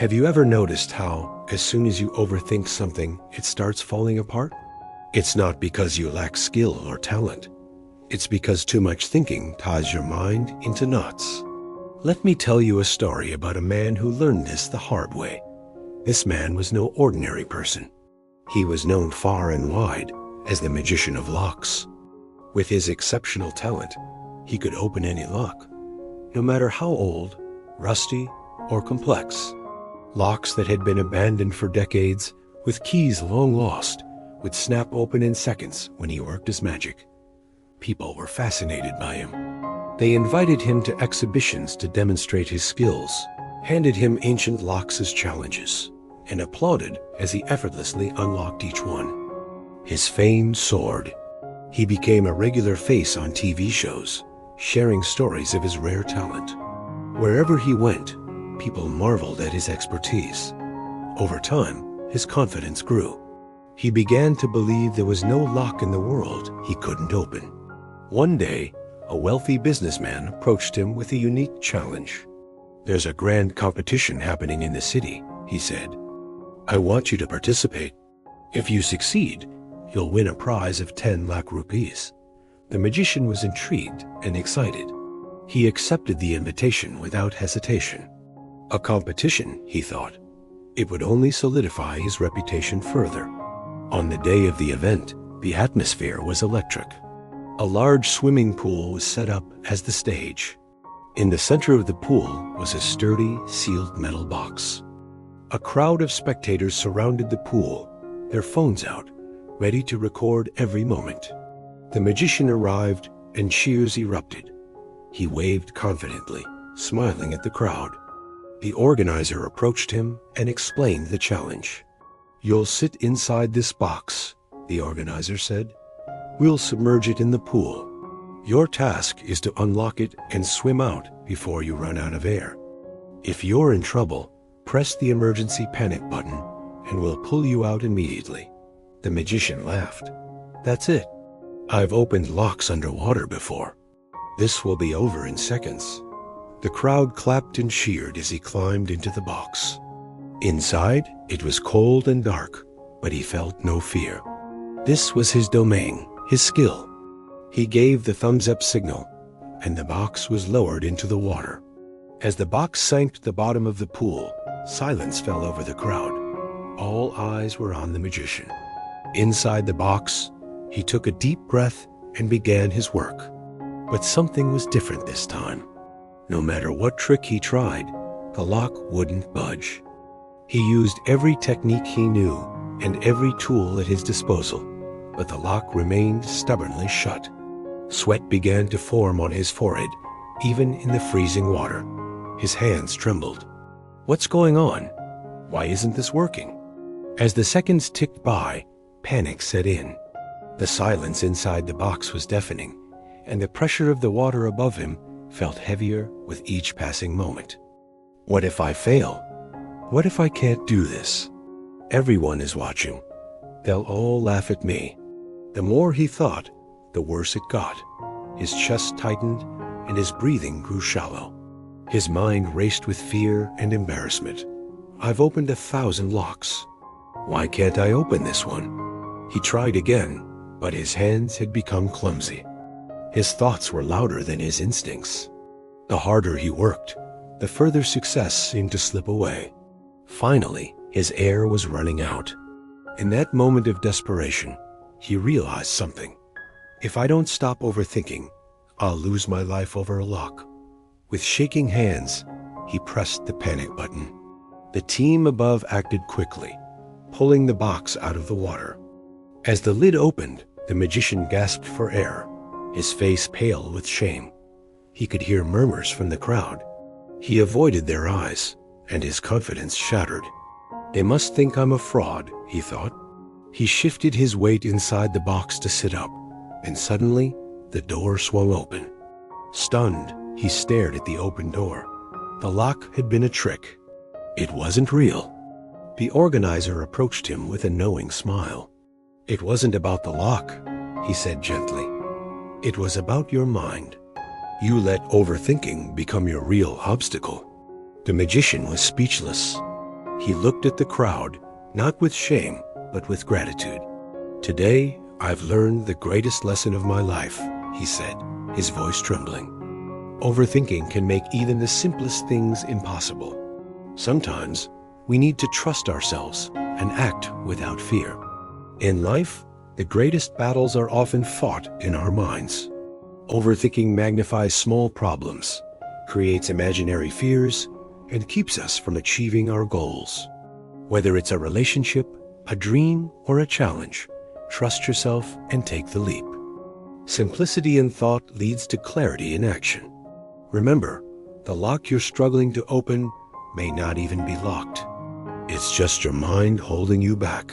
Have you ever noticed how, as soon as you overthink something, it starts falling apart? It's not because you lack skill or talent. It's because too much thinking ties your mind into knots. Let me tell you a story about a man who learned this the hard way. This man was no ordinary person. He was known far and wide as the magician of locks. With his exceptional talent, he could open any lock, no matter how old, rusty, or complex. Locks that had been abandoned for decades, with keys long lost, would snap open in seconds when he worked his magic. People were fascinated by him. They invited him to exhibitions to demonstrate his skills, handed him ancient locks as challenges, and applauded as he effortlessly unlocked each one. His fame soared. He became a regular face on TV shows, sharing stories of his rare talent. Wherever he went, people marveled at his expertise. Over time, his confidence grew. He began to believe there was no lock in the world he couldn't open. One day, a wealthy businessman approached him with a unique challenge. "There's a grand competition happening in the city," he said. "I want you to participate. If you succeed, you'll win a prize of 10 lakh rupees." The magician was intrigued and excited. He accepted the invitation without hesitation. A competition, he thought. It would only solidify his reputation further. On the day of the event, the atmosphere was electric. A large swimming pool was set up as the stage. In the center of the pool was a sturdy, sealed metal box. A crowd of spectators surrounded the pool, their phones out, ready to record every moment. The magician arrived and cheers erupted. He waved confidently, smiling at the crowd. The organizer approached him and explained the challenge. "You'll sit inside this box," the organizer said. "We'll submerge it in the pool. Your task is to unlock it and swim out before you run out of air. If you're in trouble, press the emergency panic button and we'll pull you out immediately." The magician laughed. "That's it. I've opened locks underwater before. This will be over in seconds." The crowd clapped and cheered as he climbed into the box. Inside, it was cold and dark, but he felt no fear. This was his domain, his skill. He gave the thumbs-up signal, and the box was lowered into the water. As the box sank to the bottom of the pool, silence fell over the crowd. All eyes were on the magician. Inside the box, he took a deep breath and began his work. But something was different this time. No matter what trick he tried, the lock wouldn't budge. He used every technique he knew and every tool at his disposal, but the lock remained stubbornly shut. Sweat began to form on his forehead, even in the freezing water. His hands trembled. "What's going on? Why isn't this working?" As the seconds ticked by, panic set in. The silence inside the box was deafening, and the pressure of the water above him felt heavier with each passing moment. "What if I fail? What if I can't do this? Everyone is watching. They'll all laugh at me." The more he thought, the worse it got. His chest tightened and his breathing grew shallow. His mind raced with fear and embarrassment. "I've opened 1,000 locks. Why can't I open this one?" He tried again, but his hands had become clumsy. His thoughts were louder than his instincts. The harder he worked, the further success seemed to slip away. Finally, his air was running out. In that moment of desperation, he realized something. "If I don't stop overthinking, I'll lose my life over a lock." With shaking hands, he pressed the panic button. The team above acted quickly, pulling the box out of the water. As the lid opened, the magician gasped for air, his face pale with shame. He could hear murmurs from the crowd. He avoided their eyes, and his confidence shattered. "They must think I'm a fraud," he thought. He shifted his weight inside the box to sit up, and suddenly the door swung open. Stunned, he stared at the open door. The lock had been a trick. It wasn't real. The organizer approached him with a knowing smile. "It wasn't about the lock," he said gently. "It was about your mind. You let overthinking become your real obstacle." The magician was speechless. He looked at the crowd, not with shame, but with gratitude. "Today, I've learned the greatest lesson of my life," he said, his voice trembling. Overthinking can make even the simplest things impossible. Sometimes, we need to trust ourselves and act without fear. In life, the greatest battles are often fought in our minds. Overthinking magnifies small problems, creates imaginary fears, and keeps us from achieving our goals. Whether it's a relationship, a dream, or a challenge, trust yourself and take the leap. Simplicity in thought leads to clarity in action. Remember, the lock you're struggling to open may not even be locked. It's just your mind holding you back.